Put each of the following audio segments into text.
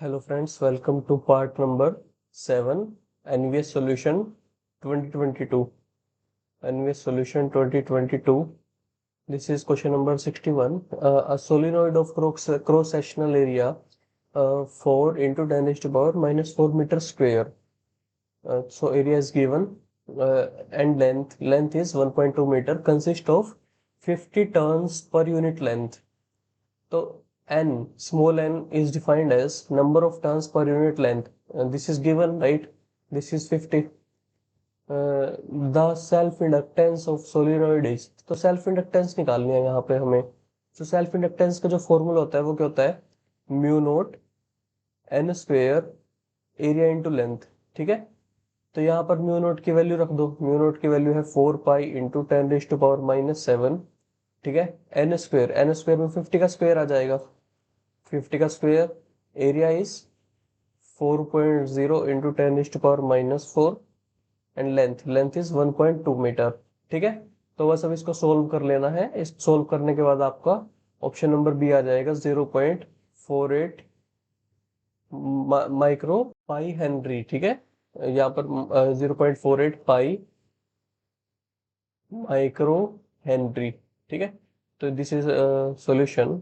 Hello friends, welcome to part number 7 NVS solution 2022. NVS solution 2022. This is question number 61. A solenoid of cross-sectional area 4 into 10 raised to power minus 4 meter square. So area is given and length is 1.2 meter, consist of 50 turns per unit length. So n, small n is defined as number of turns per unit length. This is given, right? This is 50. The self inductance of solenoid is, तो self inductance निकालनी है यहाँ पे हमें। तो self inductance का जो formula होता है वो क्या होता है? Mu naught N square area into length. ठीक है, तो यहाँ पर म्यू नोट की वैल्यू रख दो। म्यू नोट की वैल्यू है 4 पाई इंटू 10⁻⁻⁷। ठीक है, एन स्क्वेयर में 50 का स्क्वेयर आ जाएगा। 50 का square, area is 4.0 into 10⁻⁻4 and length is 1.2 metre. ठीक है, तो बस अब इसको सोल्व कर लेना है। इस सोल्व करने के बाद आपका ऑप्शन नंबर बी आ जाएगा 0.48 माइक्रो पाई हेनरी। ठीक है, यहाँ पर 0.48 पाई माइक्रो हेनरी। ठीक है, तो this is solution.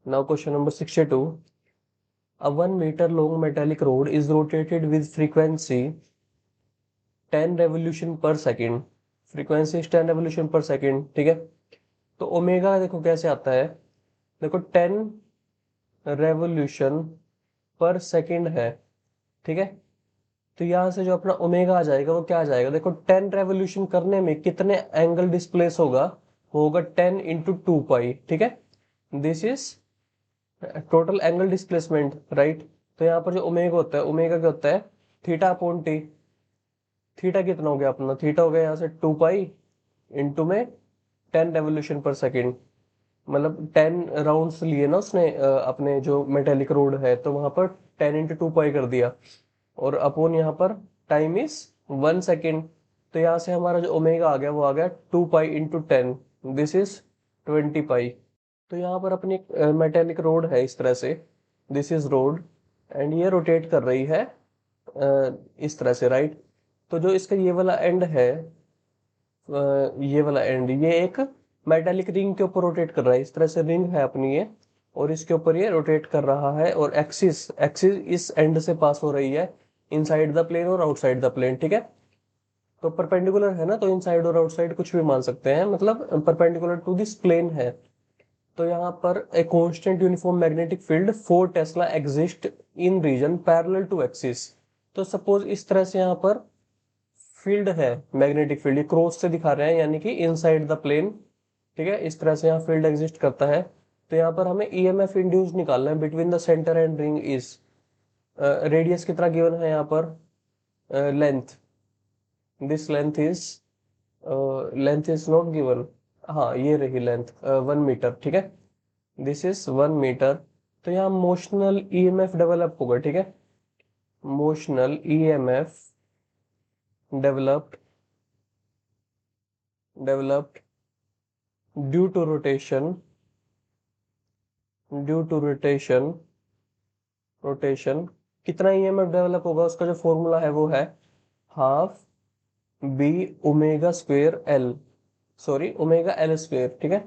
Now question number 62. A 1 meter long metallic rod is rotated with frequency 10 revolution per second. Frequency is 10 revolution per second। ठीक है, तो ओमेगा देखो कैसे आता है। देखो 10 रेवोल्यूशन पर सेकंड है। ठीक है, तो यहां से जो अपना ओमेगा आ जाएगा वो क्या आ जाएगा? देखो 10 रेवोल्यूशन करने में कितने एंगल डिस्प्लेस होगा? वो होगा 10 इंटू 2 पाई। ठीक है, this is total angle displacement, right? तो यहाँ पर जो ओमेगा होता है, ओमेगा क्या होता है? Theta upon T. थीटा कितना हो गया अपना? थीटा हो गया यहाँ से 2 पाई इंटू में 10 रेवोल्यूशन पर सेकेंड। मतलब 10 राउंड्स लिए ना उसने अपने जो मेटेलिक रोड है, तो वहां पर 10 इंटू 2 पाई कर दिया। और अपॉन यहाँ पर टाइम इज 1 सेकेंड। तो यहाँ से हमारा जो ओमेगा आ गया वो आ गया 2 पाई इंटू 10। दिस इज 20 पाई। तो यहाँ पर अपनी मेटेलिक रोड है इस तरह से। दिस इज रोड एंड ये रोटेट कर रही है इस तरह से, राइट? तो जो इसका ये वाला एंड है, ये वाला एंड, ये एक मेटेलिक रिंग के ऊपर रोटेट कर रहा है। इस तरह से रिंग है अपनी ये, और इसके ऊपर ये रोटेट कर रहा है। और एक्सिस एक्सिस इस एंड से पास हो रही है, इनसाइड द प्लेन और आउटसाइड द प्लेन। ठीक है, तो परपेंडिकुलर है ना, तो इनसाइड और आउटसाइड कुछ भी मान सकते हैं, मतलब परपेंडिकुलर टू दिस प्लेन है। तो यहाँ पर a constant uniform magnetic field 4 tesla exist in region parallel to axis. तो सपोज इस तरह से यहाँ पर फील्ड है, मैग्नेटिक फील्ड, ये क्रॉस से दिखा रहे हैं यानी कि इनसाइड द प्लेन। ठीक है, इस तरह से यहाँ फील्ड एग्जिस्ट करता है। तो यहाँ पर हमें ईएमएफ इंड्यूस निकालना है between the centre and ring is. Radius कितना गिवन है यहाँ पर? Length, this length is not given. हाँ, ये रही लेंथ 1 मीटर। ठीक है, दिस इज 1 मीटर। तो यहाँ मोशनल ईएमएफ डेवलप होगा। ठीक है, motional EMF developed developed due to rotation, due to rotation rotation. कितना ईएमएफ डेवलप होगा? उसका जो फॉर्मूला है वो है half B omega square L, sorry omega L square. ठीक है,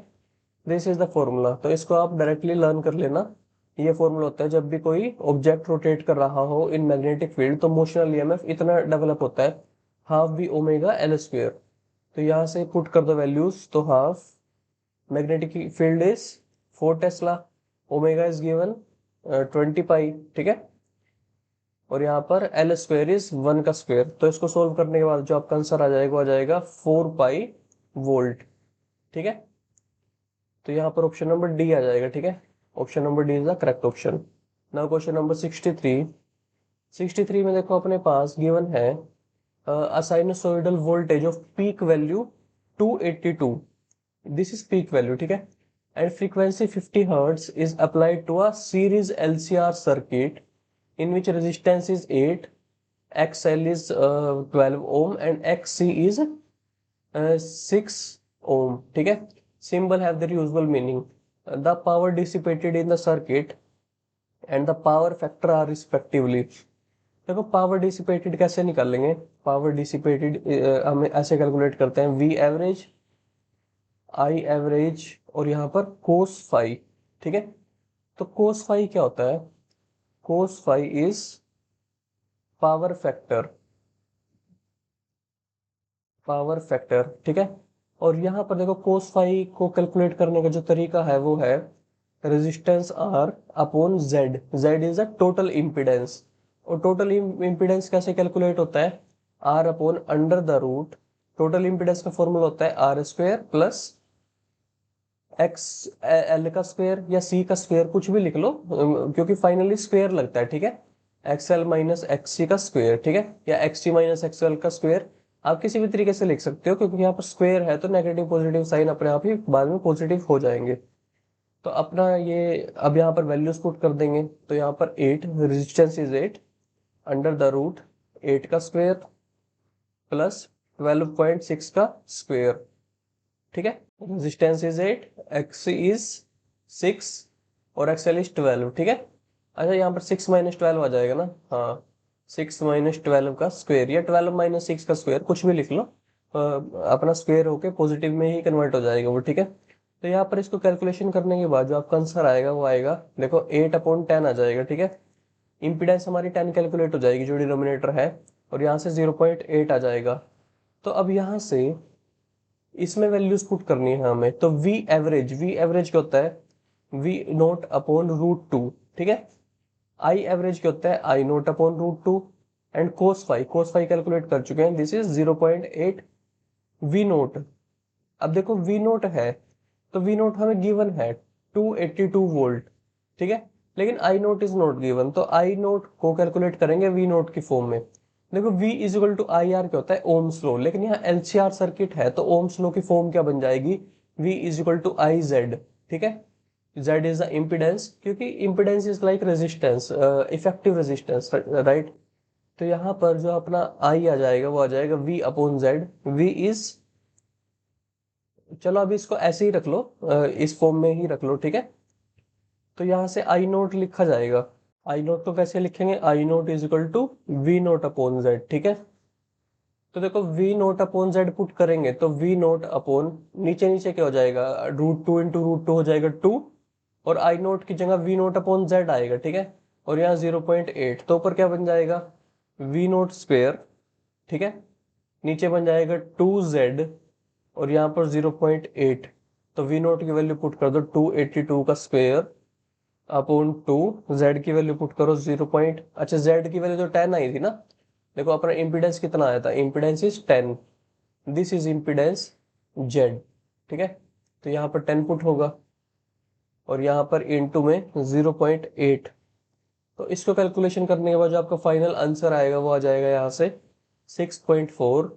दिस इज द फॉर्मूला। तो इसको आप डायरेक्टली लर्न कर लेना। ये फॉर्मूला होता है जब भी कोई ऑब्जेक्ट रोटेट कर रहा हो इन मैग्नेटिक फील्ड, तो मोशनल ईएमएफ इतना डेवलप होता है, half B omega L square. तो यहाँ से पुट कर दो वैल्यूज, तो half magnetic field is 4 tesla, omega is given 20 pi. ठीक है, और यहाँ पर एल स्क्वेयर इज 1 का स्क्वेयर। तो इसको सोल्व करने के बाद जो आपका आंसर आ जाएगा वो आ जाएगा 4 पाई वोल्ट। ठीक है, तो यहाँ पर ऑप्शन नंबर डी आ जाएगा। ठीक है, option number D is the correct option. Now question number 63। 63 में देखो अपने पास गिवन है a sinusoidal voltage of peak value 282. This is peak value, ठीक है? And frequency 50 hertz is applied to a series LCR circuit in which resistance is 8, XL is 12 ohm and XC is 6 ohm. ठीक है? Symbol have their usual meaning. The power dissipated in the circuit and the power factor are respectively. देखो power dissipated कैसे निकालेंगे, power dissipated हम ऐसे calculate करते हैं, V average, I average, और यहाँ पर कोस फाई। ठीक है, तो कोस फाई क्या होता है, cos phi is power factor, power factor. ठीक है, और यहाँ पर देखो कोस फाई को कैलकुलेट करने का जो तरीका है वो है resistance R upon Z, Z is the total impedance. और टोटल इम्पीडेंस कैसे कैलकुलेट होता है, R upon under the root, total impedance का फॉर्मूला होता है R square plus X, L का स्क्वायर या सी का स्क्वायर, कुछ भी लिख लो, क्योंकि फाइनली स्क्वायर लगता है। ठीक है, एक्सएल माइनस एक्ससी का स्क्वायर, ठीक है, या एक्ससी माइनस एक्सएल का स्क्वायर, आप किसी भी तरीके से लिख सकते हो, क्योंकि यहाँ पर स्क्वायर है तो नेगेटिव पॉजिटिव साइन अपने आप ही बाद में पॉजिटिव हो जाएंगे। तो अपना ये अब यहाँ पर वैल्यूज पुट कर देंगे, तो यहाँ पर 8, resistance is 8 under the root 8 का स्क्वायर प्लस 12.6 का स्क्वायर। ठीक है, रेजिस्टेंस इज 8, एक्स इज 6 और एक्सएल इज 12। ठीक है, अच्छा यहाँ पर 6 माइनस 12 आ जाएगा ना, हाँ 6 माइनस 12 का स्क्वायर या 12 माइनस 6 का स्क्वायर, कुछ भी लिख लो, अपना स्क्वायर होके पॉजिटिव में ही कन्वर्ट हो जाएगा वो। ठीक है, तो यहाँ पर इसको कैलकुलेशन करने के बाद जो आपका आंसर आएगा वो आएगा, देखो 8/10 आ जाएगा। ठीक है, इम्पीडेंस हमारी 10 कैलकुलेट हो जाएगी जो डिनोमिनेटर है, और यहाँ से 0.8 आ जाएगा। तो अब यहाँ से इसमें वैल्यूज पुट करनी है हमें, तो वी एवरेज, वी एवरेज क्या होता है, V naught upon root two. ठीक है, आई एवरेज क्या होता है, I naught upon root two, and cos phi, cos phi calculate कर चुके हैं, दिस इज 0.8 वी नोट। अब देखो वी नोट है, तो वी नोट हमें गिवन है 282 वोल्ट। ठीक है, लेकिन I naught is not given, तो आई नोट को कैलकुलेट करेंगे वी नोट की फॉर्म में। देखो V is equal to I R क्या होता है, ओम्स लॉ, लेकिन यहाँ एलसीआर सर्किट है तो ओम्स लॉ की फॉर्म क्या बन जाएगी, V is equal to I Z. ठीक है, Z इज द इम्पिडेंस, क्योंकि impedance is like resistance, effective resistance, right. तो यहाँ पर जो अपना I आ जाएगा वो आ जाएगा V upon Z, V is, चलो अभी इसको ऐसे ही रख लो, इस फॉर्म में ही रख लो। ठीक है, तो यहाँ से आई नोट लिखा जाएगा, आई नोट को कैसे लिखेंगे, I naught is equal to V naught upon Z. ठीक है, तो देखो V naught upon Z put करेंगे तो वी नोट अपॉन, नीचे नीचे क्या हो जाएगा, root two into root two हो जाएगा 2, और आई नोट की जगह वी नोट अपॉन जेड आएगा। ठीक है, और यहाँ 0.8, तो ऊपर क्या बन जाएगा, वी नोट स्क्वेयर। ठीक है, नीचे बन जाएगा 2Z, और यहाँ पर 0.8, तो वी नोट की वैल्यू पुट कर दो 282 का स्क्वेयर अपॉन 2, जेड की वैल्यू पुट करो 0. अच्छा जेड की वैल्यू तो 10 आई थी ना, देखो अपना इम्पीडेंस कितना आया था, impedance is 10, this is impedance Z. ठीक है, तो यहाँ पर 10 पुट होगा, और यहाँ पर इनटू में 0.8, तो इसको कैलकुलेशन करने के बाद जो आपका फाइनल आंसर आएगा वो आ जाएगा यहाँ से 6.4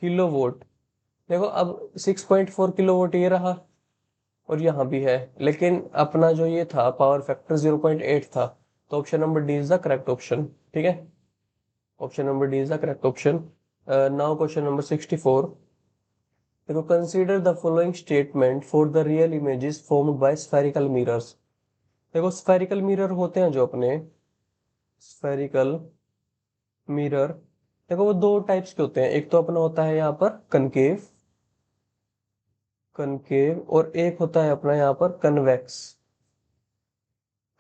किलो वोट। देखो अब 6.4 किलो वोट ये रहा, और यहाँ भी है, लेकिन अपना जो ये था पावर फैक्टर 0.8 था, तो option number D is the correct option. ठीक है, option number D is the correct option. Now question number 64, देखो consider the following statement for the real images formed by spherical mirrors. देखो spherical mirror होते हैं जो अपने, spherical mirror, देखो वो दो टाइप्स के होते हैं, एक तो अपना होता है यहाँ पर कनकेव, कनकेव, और एक होता है अपना यहाँ पर कन्वेक्स,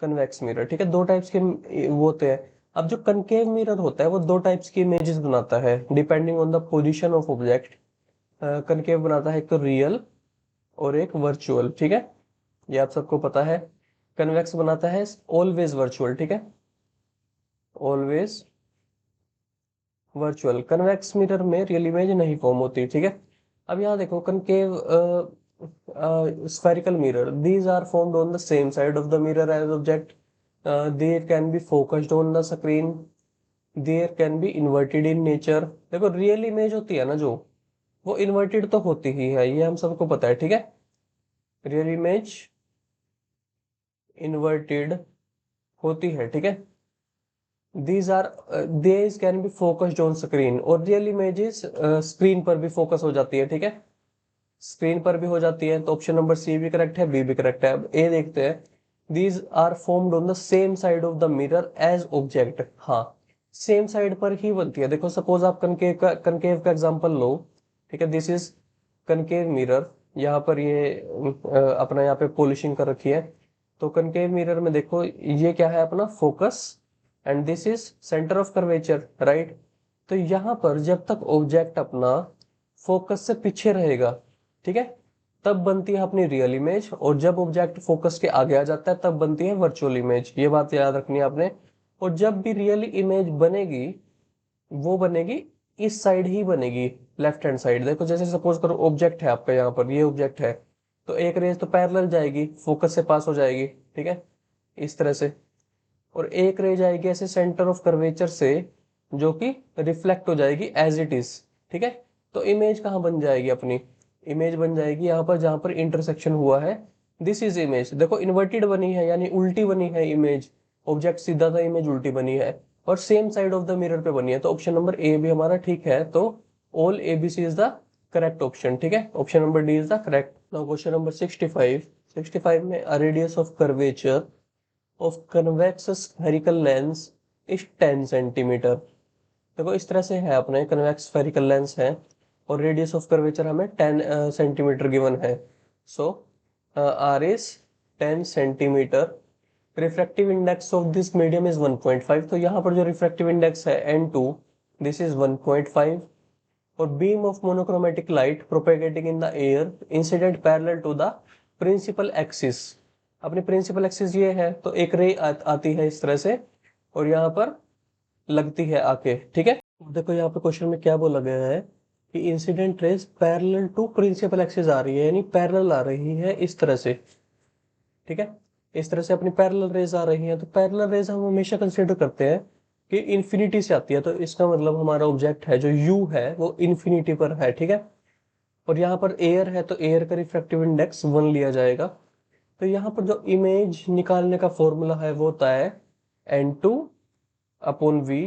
कन्वेक्स मिरर। ठीक है, दो टाइप्स के वो होते हैं। अब जो कनकेव मिरर होता है वो दो टाइप्स की इमेजेस बनाता है depending on the position of object. Concave बनाता है एक तो रियल और एक वर्चुअल। ठीक है, ये आप सबको पता है। कन्वेक्स बनाता है ऑलवेज वर्चुअल। ठीक है, ऑलवेज वर्चुअल। कन्वेक्स मिरर में रियल इमेज नहीं फॉर्म होती। ठीक है, अब यहाँ देखो concave spherical mirror, these are formed on the same side of the mirror as object, they can be focused on the screen, there can be inverted in nature। देखो real image होती है ना जो, वो इन्वर्टेड तो होती ही है, ये हम सबको पता है। ठीक है, रियल इमेज इन्वर्टेड होती है। ठीक है, these are these can be focused on screen, और रियल इमेजेस स्क्रीन पर भी फोकस हो जाती है। ठीक है, स्क्रीन पर भी हो जाती है, तो ऑप्शन नंबर सी भी करेक्ट है, बी भी करेक्ट है। अब ए देखते हैं, these are formed on the same side of the mirror as object. हाँ, सेम साइड पर ही बनती है। देखो सपोज आप कनकेव का एग्जांपल लो, ठीक है, दिस इज कनकेव मिरर। यहाँ पर ये अपना यहाँ पे पॉलिशिंग कर रखी है। तो कनकेव मिरर में देखो ये क्या है अपना focus, and this is centre of curvature, right. तो यहाँ पर जब तक ऑब्जेक्ट अपना फोकस से पीछे रहेगा, ठीक है, तब बनती है अपनी रियल इमेज, और जब ऑब्जेक्ट फोकस के आगे आ जाता है तब बनती है वर्चुअल इमेज। ये बात याद रखनी है आपने। और जब भी रियल इमेज बनेगी, वो बनेगी इस साइड ही बनेगी, लेफ्ट हैंड साइड। देखो जैसे सपोज करो ऑब्जेक्ट है आपका, यहाँ पर ये ऑब्जेक्ट है, तो एक रेज तो पैरेलल जाएगी, फोकस से पास हो जाएगी, ठीक है, इस तरह से। और एक रेज आएगी ऐसे सेंटर ऑफ कर्वेचर से, जो कि रिफ्लेक्ट हो जाएगी एज इट इज, ठीक है। तो इमेज कहाँ बन जाएगी अपनी? इमेज बन जाएगी यहाँ पर जहां पर इंटरसेक्शन हुआ है। This is image. देखो इन्वर्टेड बनी है, यानी उल्टी बनी है इमेज। ऑब्जेक्ट सीधा था, इमेज उल्टी बनी है, और same side of the mirror पे बनी है। तो ऑप्शन नंबर ए भी हमारा ठीक है। तो all A B C is the correct option, ठीक है। Option number D is the correct. Now question number 65। 65 में radius of curvature of convex spherical lens is 10 centimetre. देखो इस तरह से है अपने कन्वेक्स स्फेरिकल लेंस है, और रेडियस ऑफ कर्वेचर हमें 10 सेंटीमीटर गिवन है। So R is 10 centimetre. Refractive index of this medium is 1.5। तो यहाँ पर जो रिफ्रैक्टिव इंडेक्स है N2, दिस इज 1.5। और beam of monochromatic light propagating in the air incident parallel to the principal axis. अपनी principal axis ये है, तो एक रे आती है इस तरह से, और यहाँ पर लगती है आके, ठीक है। देखो यहाँ पे क्वेश्चन में क्या बोला गया है कि incident rays parallel to principal axis आ रही है, यानी पैरेलल आ रही है इस तरह से, ठीक है। इस तरह से अपनी पैरेलल रेज आ रही है। तो पैरेलल रेज हम हमेशा कंसीडर करते हैं कि इन्फिनिटी से आती है, तो इसका मतलब हमारा ऑब्जेक्ट है जो यू है वो इन्फिनिटी पर है, ठीक है। और यहाँ पर एयर है, तो एयर का रिफ्रैक्टिव इंडेक्स 1 लिया जाएगा। तो यहाँ पर जो इमेज निकालने का फॉर्मूला है वो होता है N2 upon V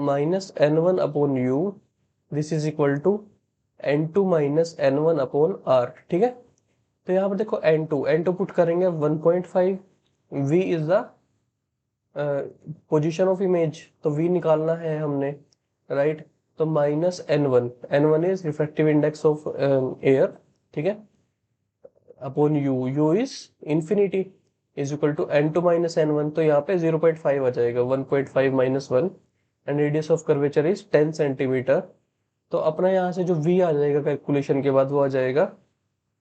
minus N1 upon U, this is equal to N2 minus N1 upon R, ठीक है। तो यहाँ पर देखो N2 पुट करेंगे 1.5, V is the position of image, तो V निकालना है हमने, राइट। तो minus N1 is refractive index of air, ठीक है, upon U is infinity, is equal to N2 minus N1। तो यहाँ पे 0.5 आ जाएगा, 1.5 minus 1, and radius of curvature is 10 centimetre. तो अपना यहाँ से जो V आ जाएगा कैलकुलेशन के बाद, वो आ जाएगा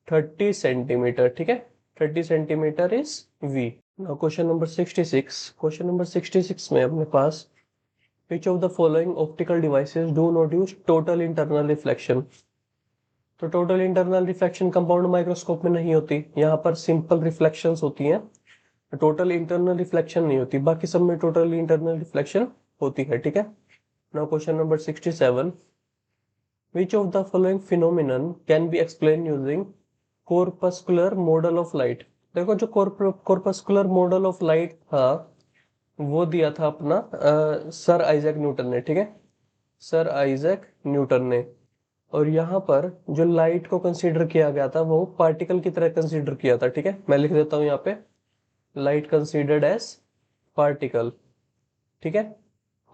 30 सेंटीमीटर, ठीक है। 30 centimetre is V। Now question number 66। Question number 66 में अपने पास which of the following optical devices do not use total internal reflection। तो total internal reflection compound microscope में नहीं होती, यहाँ पर सिंपल रिफ्लेक्शंस होती हैं, टोटल इंटरनल रिफ्लेक्शन नहीं होती। बाकी सब में टोटल इंटरनल रिफ्लेक्शन होती है, ठीक है। Now question number 67। Which of the following phenomenon can be explained using corpuscular model of light। देखो जो corpuscular model of light था, वो दिया था अपना सर आइजैक न्यूटन ने, ठीक है, सर आइजैक न्यूटन ने। और यहाँ पर जो लाइट को कंसीडर किया गया था वो पार्टिकल की तरह कंसीडर किया था, ठीक है। मैं लिख देता हूँ यहाँ पे, लाइट कंसीडर्ड एज पार्टिकल, ठीक है।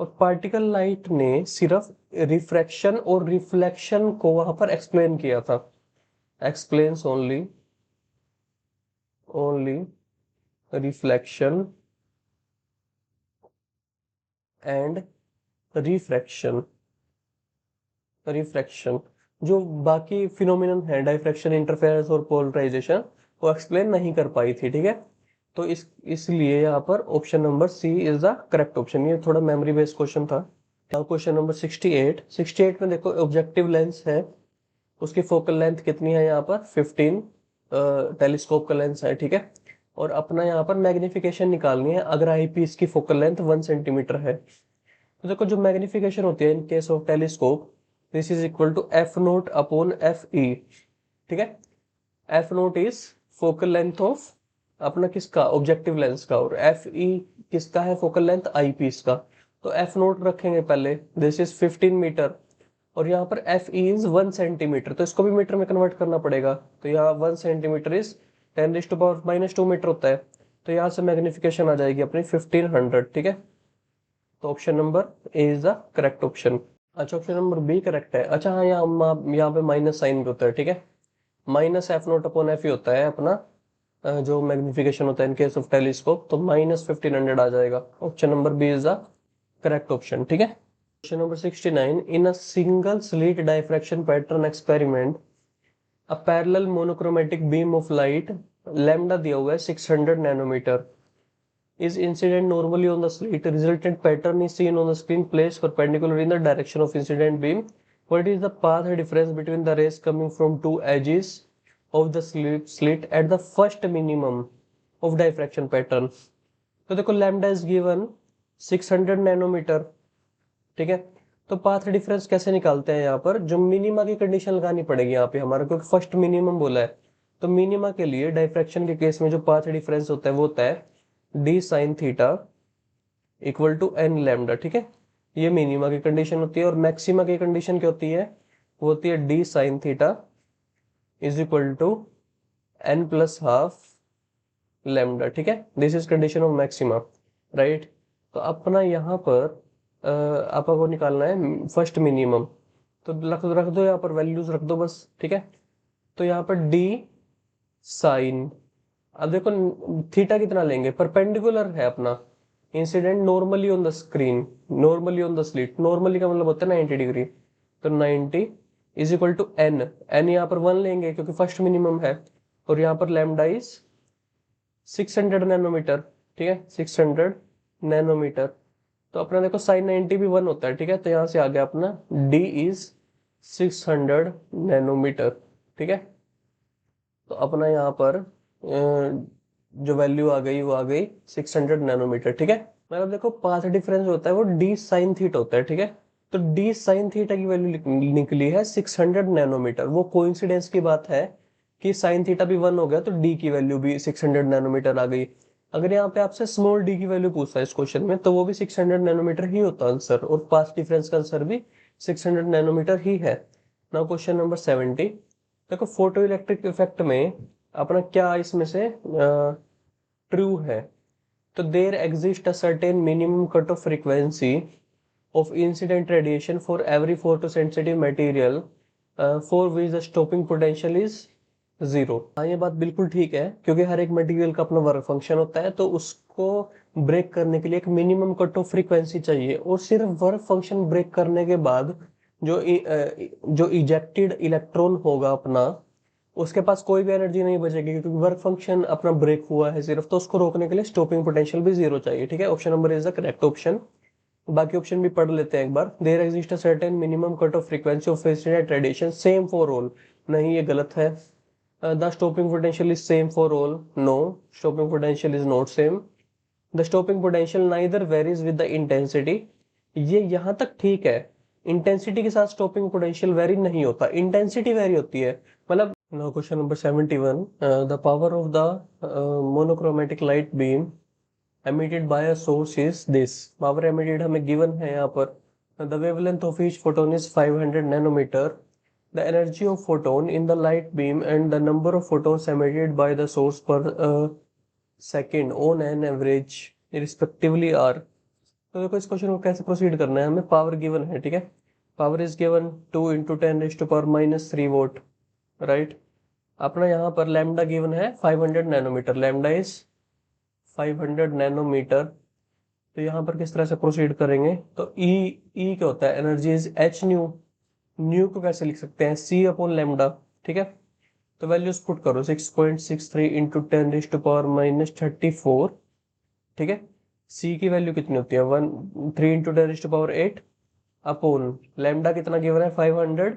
और पार्टिकल लाइट ने सिर्फ रिफ्रैक्शन और रिफ्लेक्शन को वहां पर एक्सप्लेन किया था। Explains only only reflection and refraction. Refraction जो बाकी फिनोमिनन है, डाइफ्रैक्शन, इंटरफेरेंस और पोलराइजेशन, वो एक्सप्लेन नहीं कर पाई थी, ठीक है। तो इसलिए यहाँ पर option number C is the correct option. ये थोड़ा मेमोरी बेस्ड क्वेश्चन था। Now question number 68। 68 में देखो ऑब्जेक्टिव लेंस है, उसकी फोकल लेंथ कितनी है यहाँ पर 15, टेलीस्कोप का लेंस है, ठीक है। और अपना यहाँ पर मैग्निफिकेशन निकालनी है अगर आई पीस की फोकल लेंथ 1 सेंटीमीटर है। तो देखो जो मैग्निफिकेशन होती है in case of telescope, this is equal to F naught upon F E, ठीक है। F naught is focal length of अपना किसका, ऑब्जेक्टिव लेंस का, और एफ ई किसका है, फोकल लेंथ आई पीस का। तो एफ नोट रखेंगे पहले, दिस इज 15 मीटर, और यहाँ पर एफ ई इज 1 सेंटीमीटर, तो इसको भी मीटर में कन्वर्ट करना पड़ेगा। तो यहाँ 1 सेंटीमीटर इज 10⁻⁻² मीटर होता है। तो यहाँ से मैग्निफिकेशन आ जाएगी अपनी 1500, ठीक है। तो option number A is the correct option. अच्छा, ऑप्शन नंबर बी करेक्ट है। अच्छा हाँ, यहाँ पे माइनस साइन भी होता है, ठीक है। Minus F naught upon F ही होता है अपना जो मैग्निफिकेशन होता है इन केस ऑफ टेलीस्कोप, तो -1500 आ जाएगा। Option number B is the correct option, ठीक है। Question number 69, in a single slit diffraction pattern experiment a parallel monochromatic beam of light, lambda दिया हुआ है 600 nanometre, is incident normally on the slit. Resultant pattern is seen on the screen placed perpendicular in the direction of incident beam. What is the path difference between the rays coming from two edges of the slit at the first minimum of diffraction pattern? तो देखो lambda is given 600 nanometre, ठीक है। तो path difference कैसे निकालते हैं यहाँ पर, जो मिनिमा की कंडीशन लगानी पड़ेगी यहाँ पे हमारा, क्योंकि फर्स्ट मिनिमम बोला है। तो मिनिमा के लिए डायफ्रैक्शन के केस में जो पाथ डिफरेंस होता है वो होता है D sine theta equal to N lambda, ठीक है। ये मिनिमा की कंडीशन होती है। और मैक्सिमा की कंडीशन क्या होती है, वो होती है D sine theta is equal to N plus half lambda, ठीक है। This is condition of maxima, right. तो अपना यहाँ पर आपको निकालना है फर्स्ट मिनिमम। तो रख दो यहाँ पर, वैल्यूज रख दो बस, ठीक है। तो यहाँ पर डी साइन, अब देखो थीटा कितना लेंगे, परपेंडिकुलर है अपना incident normally on the screen, normally on the slit. Normally का मतलब होता है 90 डिग्री। तो 90 is equal to N, N यहाँ पर 1 लेंगे क्योंकि फर्स्ट मिनिमम है। और यहाँ पर लैम्डा इज 600 नैनोमीटर, ठीक है, 600 नैनोमीटर। तो अपना देखो साइन 90 भी 1 होता है, ठीक है। तो यहाँ से आ गया अपना डी इज 600 नैनोमीटर, ठीक है। तो अपना यहाँ पर जो वैल्यू आ गई वो आ गई 600 नैनोमीटर, ठीक है। मतलब देखो पाथ डिफरेंस होता है वो डी साइन थीटा होता है, ठीक है। तो डी साइन थीटा की वैल्यू निकली है 600 नैनोमीटर। वो कोइंसिडेंस की बात है कि साइन थीटा भी 1 हो गया तो डी की वैल्यू भी 600 नैनोमीटर आ गई। अगर यहाँ पे आपसे स्मॉल डी की वैल्यू पूछा है इस क्वेश्चन में, तो वो भी 600 नैनोमीटर ही होता आंसर, और पाथ डिफरेंस का आंसर भी 600 नैनोमीटर ही है। नाउ क्वेश्चन नंबर 70, देखो फोटो इलेक्ट्रिक इफेक्ट में अपना क्या इसमें से ट्रू है। तो there exist a certain minimum cut off frequency of incident radiation for every photosensitive material for which the stopping potential is 0। हाँ, ये बात बिल्कुल ठीक है, क्योंकि हर एक मटेरियल का अपना वर्क फंक्शन होता है, तो उसको ब्रेक करने के लिए एक मिनिमम कट ऑफ फ्रीक्वेंसी चाहिए। और सिर्फ वर्क फंक्शन ब्रेक करने के बाद जो इजेक्टेड इलेक्ट्रॉन होगा अपना, उसके पास कोई भी एनर्जी नहीं बचेगी, क्योंकि वर्क फंक्शन अपना ब्रेक हुआ है सिर्फ, तो उसको रोकने के लिए स्टॉपिंग पोटेंशियल भी 0 चाहिए, ठीक है। Option number is the correct option. बाकी ऑप्शन भी पढ़ लेते हैं एक बार। There exist a certain minimum cut off frequency of incident radiation same for all, नहीं ये गलत है। The stopping potential is same for all, no, stopping potential is not same. The stopping potential neither varies with the intensity, ये यहां तक ठीक है। Intensity के साथ स्टॉपिंग पोटेंशियल वेरी नहीं होता, इंटेंसिटी वेरी होती है। मतलब now question number 71, the power of the monochromatic light beam emitted by a source is this। power emitted हमें given है यहाँ पर। the wavelength of each photon is 500 nanometer। the energy of photon in the light beam and the number of photons emitted by the source per second on an average respectively are। तो देखो इस question को कैसे proceed करना है, हमें power given है, ठीक है। Power is given 2 into 10⁻³ vote, right. अपना यहाँ पर लैम्डा गिवन है 500 नैनोमीटर, लैम्डा इज 500 नैनोमीटर। तो यहाँ पर किस तरह से प्रोसीड करेंगे, तो ई क्या होता है, energy is H new. New को कैसे लिख सकते हैं, सी अपॉन लैम्डा, ठीक है। तो वैल्यूज पुट करो 6.63 इंटू 10⁻34, ठीक है। सी की वैल्यू कितनी होती है 3 इंटू 10⁸ अपॉन लैम्डा कितना गिवन है 500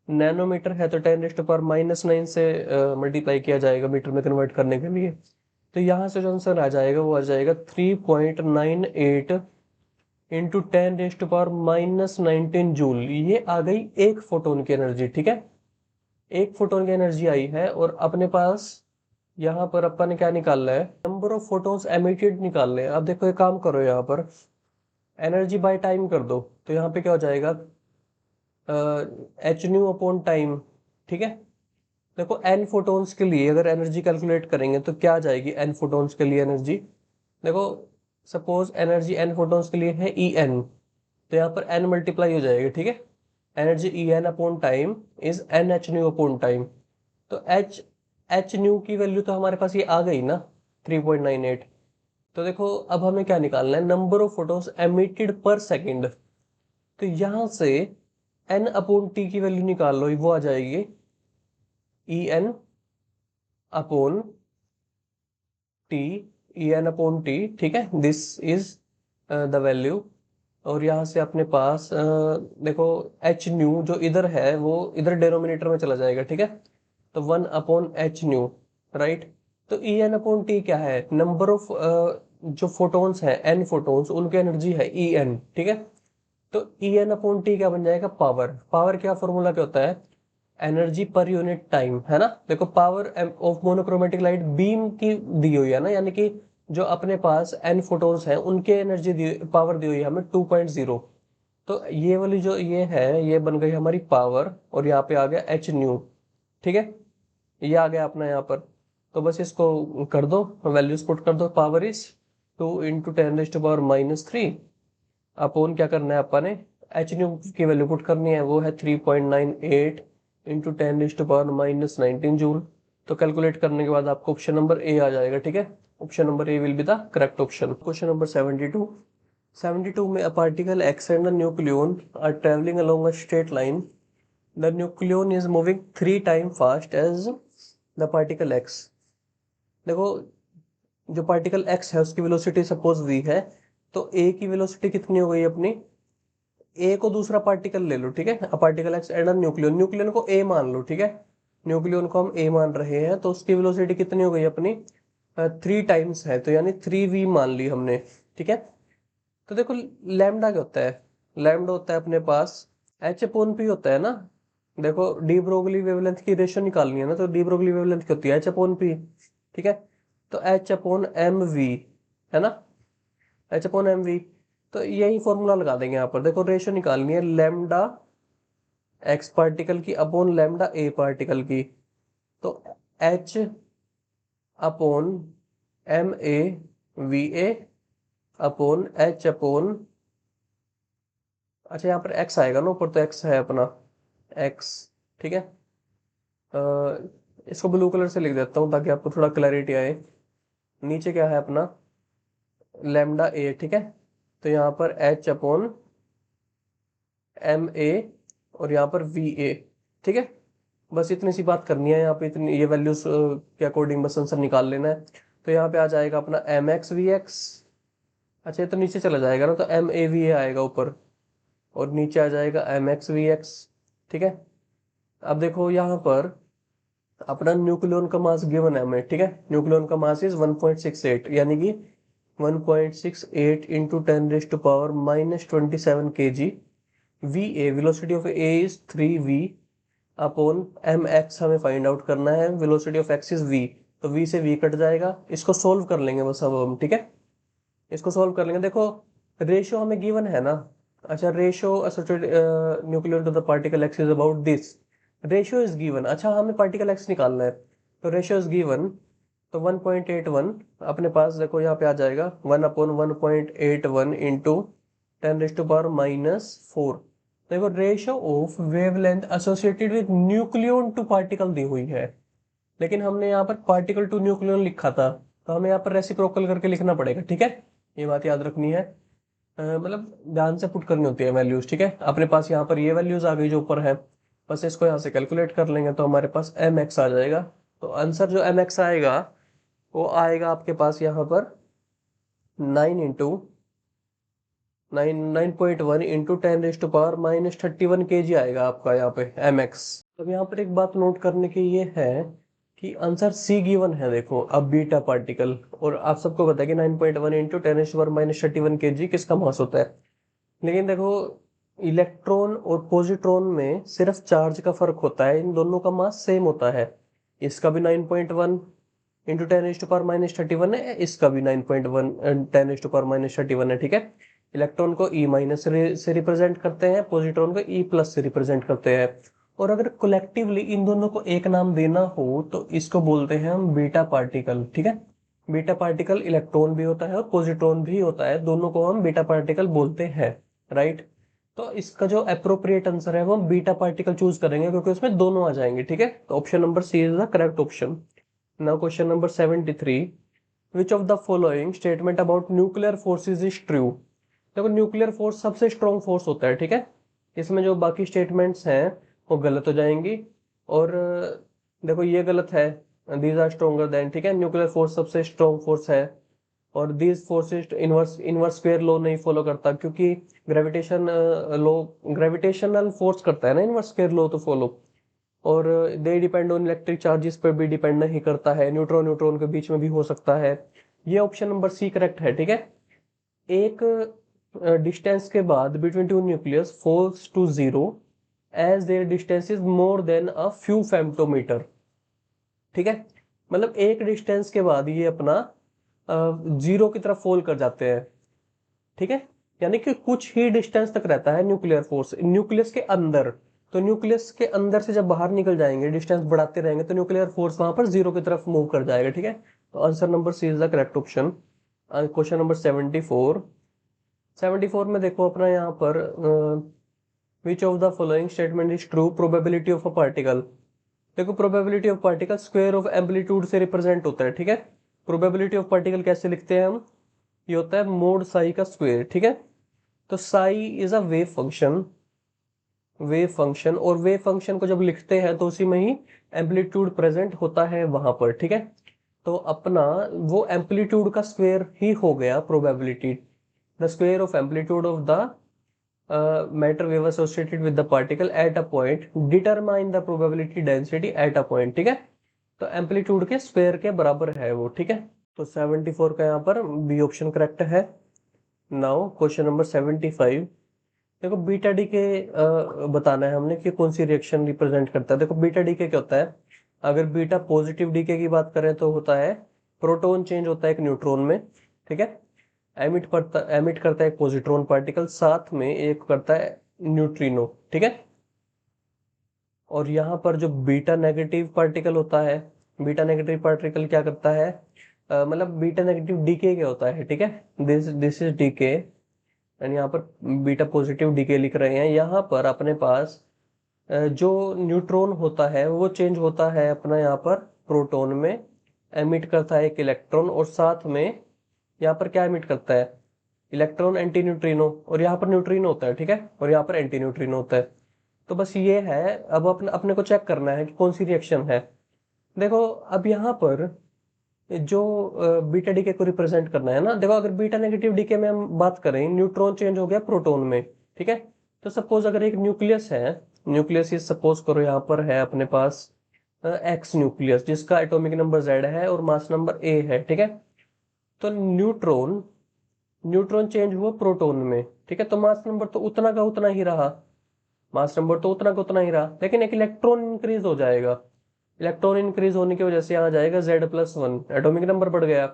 नैनोमीटर है, तो 10⁻⁹ से मल्टीप्लाई किया जाएगा मीटर में कन्वर्ट करने के लिए। तो यहाँ से जो आंसर आ जाएगा वो आ जाएगा 3.98 इंटू 10⁻⁻19 जूल। ये आ गई एक फोटोन की एनर्जी, ठीक है। एक फोटोन की एनर्जी आई है, और अपने पास यहाँ पर अपन ने क्या निकालना है, नंबर ऑफ फोटोन्स एमिटेड निकालने हैं। अब देखो एक काम करो, यहाँ पर एनर्जी बाय टाइम कर दो, तो यहाँ पे क्या हो जाएगा एच न्यू अपॉन टाइम, ठीक है। देखो एन फोटॉन्स के लिए अगर एनर्जी कैलकुलेट करेंगे तो क्या आ जाएगी एन फोटॉन्स के लिए एनर्जी। देखो सपोज एनर्जी एन फोटॉन्स के लिए है ई एन, तो यहाँ पर एन मल्टीप्लाई हो जाएगा, ठीक है। Energy E N upon time is N H nu upon time. तो एच एच न्यू की वैल्यू तो हमारे पास ये आ गई ना, 3.98। तो देखो अब हमें क्या निकालना है, number of photons emitted per second. तो यहां से एन अपॉन टी की वैल्यू निकाल लो, वो आ जाएगी E N upon T, E N upon T, ठीक है। This is the value. और यहाँ से अपने पास देखो एच न्यू जो इधर है वो इधर डेनोमिनेटर में चला जाएगा, ठीक है। तो 1/h न्यू, राइट। तो ई एन अपॉन टी क्या है, नंबर ऑफ जो फोटॉन्स है एन फोटॉन्स उनकी एनर्जी है ई एन, ठीक है। तो ई एन अपॉन टी क्या बन जाएगा, पावर। पावर क्या फॉर्मूला क्या होता है, एनर्जी पर यूनिट टाइम, है ना। देखो power of monochromatic light beam की दी हुई है ना, यानी कि जो अपने पास एन फोटॉन्स हैं उनके एनर्जी पावर दी हुई है हमें 2.0। तो ये वाली जो ये है ये बन गई हमारी पावर, और यहाँ पे आ गया एच न्यू, ठीक है। ये आ गया अपना यहाँ पर। तो बस इसको कर दो, वैल्यूज पुट कर दो। पावर इज 2 × 10⁻³ अपोन क्या करना है अपन ने, एच न्यू की वैल्यू पुट करनी है, वो है 3.98 × 10⁻19 जूल। तो कैलकुलेट करने के बाद आपको ऑप्शन नंबर ए आ जाएगा, ठीक है। Option number A will be the correct option. Question number 72 में a particle X and the nucleon are travelling along a straight line. The nucleon is moving 3 time fast as the particle X. देखो जो particle x है उसकी velocity suppose we है, तो ए की velocity कितनी हो गई अपनी, ए को दूसरा पार्टिकल ले लो, ठीक है। Particle X and nucleon, nucleon को ए मान लो, ठीक है। न्यूक्लियन को हम ए मान रहे हैं, तो उसकी वेलोसिटी कितनी हो गई अपनी, 3 टाइम्स है, तो यानी 3v मान ली हमने, ठीक है। तो देखो लैम्डा क्या होता है, लैम्डा होता है अपने पास एच अपॉन पी होता है ना। देखो डी ब्रोगली वेवलेंथ की रेशियो निकालनी है ना, तो डी ब्रोगली वेवलेंथ क्या होती है, एच अपॉन पी, ठीक है। तो एच अपॉन एम वी, है ना, एच अपॉन एम वी। तो यही फॉर्मूला लगा देंगे यहाँ पर। देखो रेशियो निकालनी है लैम्डा एक्स पार्टिकल की अपॉन लैम्डा ए पार्टिकल की। तो H upon M A V A upon H upon, अच्छा यहाँ पर एक्स आएगा ना ऊपर, तो एक्स है अपना एक्स, ठीक है। इसको ब्लू कलर से लिख देता हूँ ताकि आपको थोड़ा क्लैरिटी आए। नीचे क्या है अपना लैम्डा ए, ठीक है। तो यहाँ पर एच अपॉन एम ए और यहाँ पर वी ए, ठीक है। बस इतनी सी बात करनी है यहाँ पे, इतनी ये वैल्यूज के अकॉर्डिंग बस आंसर निकाल लेना है। तो यहाँ पे आ जाएगा अपना एम एक्स वी एक्स, अच्छा ये तो नीचे चला जाएगा ना, तो एम ए वी ए आएगा ऊपर, और नीचे आ जाएगा एम एक्स वी एक्स, ठीक है। अब देखो यहाँ पर अपना न्यूक्लियन का मास गिवन है हमें, ठीक है। न्यूक्लियन का मास इज 1.68, यानी कि 1.68 into 10⁻⁻27 kg। V A velocity of A is 3v upon M X हमें फाइंड आउट करना है, velocity of X is V. तो वी से वी कट जाएगा, इसको सोल्व कर लेंगे बस अब हम, ठीक है। इसको सोल्व कर लेंगे। देखो रेशियो हमें गिवन है ना, अच्छा ratio associated nuclear to the particle X is about this, ratio is given. अच्छा हमें पार्टिकल एक्स निकालना है, तो रेशियो इज गिवन, तो 1.81 अपने पास देखो यहाँ पे आ जाएगा 1/1.81 इंटू 10⁻⁻4। देखो ratio of wavelength associated with nucleon to particle दी हुई है, लेकिन हमने यहाँ पर पार्टिकल टू न्यूक्लियन लिखा था, तो हमें यहाँ पर रेसिप्रोकल करके लिखना पड़ेगा, ठीक है। ये बात याद रखनी है, मतलब ध्यान से पुट करनी होती है वैल्यूज, ठीक है। अपने पास यहाँ पर ये वैल्यूज आ गई जो ऊपर है, बस इसको यहाँ से कैलकुलेट कर लेंगे तो हमारे पास एम एक्स आ जाएगा। तो आंसर जो एम एक्स आएगा वो आएगा आपके पास यहाँ पर 9 × 9.1 × 10⁻⁻31 kg आएगा आपका यहाँ पे एम एक्स। अब यहाँ पर एक बात नोट करने की ये है कि आंसर सी गिवन है, देखो अब बीटा पार्टिकल, और आप सबको पता है कि 9.1 × 10⁻⁻31 kg किसका मास होता है। लेकिन देखो इलेक्ट्रॉन और पॉजिट्रॉन में सिर्फ चार्ज का फर्क होता है, इन दोनों का मास सेम होता है। इसका भी 9.1 इंटू 10⁻⁻31 है, इसका भी 9.1 10⁻⁻31 है, ठीक है। इलेक्ट्रॉन को ई माइनस से रिप्रेजेंट करते हैं, पॉजिट्रॉन को ई प्लस से रिप्रेजेंट करते हैं। और अगर कलेक्टिवली इन दोनों को एक नाम देना हो तो इसको बोलते हैं हम बीटा पार्टिकल, ठीक है। बीटा पार्टिकल इलेक्ट्रॉन भी होता है और पॉजिट्रॉन भी होता है, दोनों को हम बीटा पार्टिकल बोलते हैं, राइट। तो इसका जो अप्रोप्रिएट आंसर है वो हम बीटा पार्टिकल चूज करेंगे क्योंकि उसमें दोनों आ जाएंगे, ठीक है। तो option number C is the correct option. Now question number 73, which of the following statement about nuclear forces is true. देखो न्यूक्लियर फोर्स सबसे स्ट्रॉन्ग फोर्स होता है, ठीक है। इसमें जो बाकी स्टेटमेंट्स हैं वो गलत हो जाएंगी। और देखो ये गलत है, दीज आर स्ट्रोंगर देन, ठीक है। न्यूक्लियर फोर्स सबसे स्ट्रॉन्ग फोर्स है और these forces inverse inverse square law नहीं फॉलो करता क्योंकि ग्रेविटेशन लॉ ग्रेविटेशनल फोर्स करता है ना इनवर्स स्क्वायर लॉ तो फॉलो। और they depend on electric charges पर भी डिपेंड नहीं करता है, न्यूट्रॉन न्यूट्रॉन के बीच में भी हो सकता है। ये ऑप्शन नंबर सी करेक्ट है, ठीक है। एक डिस्टेंस के बाद between two nucleus falls to zero as their distance is more than a few femtometre, ठीक है। मतलब एक डिस्टेंस के बाद ये अपना जीरो की तरफ फॉल कर जाते हैं, ठीक है। यानी कि कुछ ही डिस्टेंस तक रहता है न्यूक्लियर फोर्स न्यूक्लियस के अंदर। तो न्यूक्लियस के अंदर से जब बाहर निकल जाएंगे, डिस्टेंस बढ़ाते रहेंगे, तो न्यूक्लियर फोर्स वहां पर जीरो की तरफ मूव कर जाएगा, ठीक है। तो answer number C is the correct option. Question number 74 में देखो अपना यहाँ पर which of the following statement is true, probability of a particle. देखो probability of particle square of amplitude से रिप्रेजेंट होता है, ठीक है। प्रोबेबिलिटी ऑफ पार्टिकल कैसे लिखते हैं हम, ये होता है मोड साई का स्क्वायर, ठीक है। तो Sai is a wave function और वेव फंक्शन को जब लिखते हैं तो उसी में ही एम्पलीट्यूड प्रेजेंट होता है वहां पर, ठीक है। तो अपना वो एम्पलीट्यूड का स्क्वायर ही हो गया probability, the square of amplitude of the matter wave associated with the particle at a point determine the probability density at a point, ठीक है। तो एम्पलीट्यूड के स्क्वायर के बराबर है वो, ठीक है। तो 74 का यहाँ पर बी ऑप्शन करेक्ट है। नाउ क्वेश्चन नंबर 75, देखो बीटा डीके बताना है हमने कि कौन सी रिएक्शन रिप्रेजेंट करता है। देखो बीटा डीके क्या होता है, अगर बीटा पॉजिटिव डीके की बात करें तो होता है प्रोटॉन चेंज होता है एक न्यूट्रॉन में, ठीक है। एमिट करता है एक पॉजिट्रॉन पार्टिकल, साथ में एक करता है न्यूट्रिनो, ठीक है। और यहाँ पर जो बीटा नेगेटिव पार्टिकल होता है, बीटा नेगेटिव पार्टिकल क्या करता है, मतलब बीटा नेगेटिव डीके क्या होता है, ठीक है। दिस इज डीके एंड यहाँ पर बीटा पॉजिटिव डीके लिख रहे हैं। यहाँ पर अपने पास जो न्यूट्रॉन होता है वो चेंज होता है अपना यहाँ पर प्रोटॉन में, एमिट करता है एक इलेक्ट्रॉन और साथ में यहाँ पर क्या एमिट करता है, इलेक्ट्रॉन एंटी न्यूट्रिनो, और यहाँ पर न्यूट्रिनो होता है, ठीक है, और यहाँ पर एंटी न्यूट्रिनो होता है। तो बस ये है, अब अपने को चेक करना है कि कौन सी रिएक्शन है। देखो अब यहाँ पर जो बीटा डीके को रिप्रेजेंट करना है ना, देखो अगर बीटा नेगेटिव डीके में हम बात करें, न्यूट्रॉन चेंज हो गया प्रोटॉन में, ठीक है। तो सपोज अगर एक न्यूक्लियस है, न्यूक्लियस ये सपोज करो यहाँ पर है अपने पास एक्स न्यूक्लियस जिसका एटॉमिक नंबर जेड है और मास नंबर ए है, ठीक है। तो न्यूट्रॉन न्यूट्रॉन चेंज हुआ प्रोटॉन में, ठीक है। तो मास नंबर तो उतना का उतना ही रहा, मास नंबर तो उतना का उतना ही रहा, लेकिन एक इलेक्ट्रॉन इंक्रीज हो जाएगा। इलेक्ट्रॉन इंक्रीज होने की वजह से यहाँ जाएगा Z+1, एटॉमिक नंबर बढ़ गया।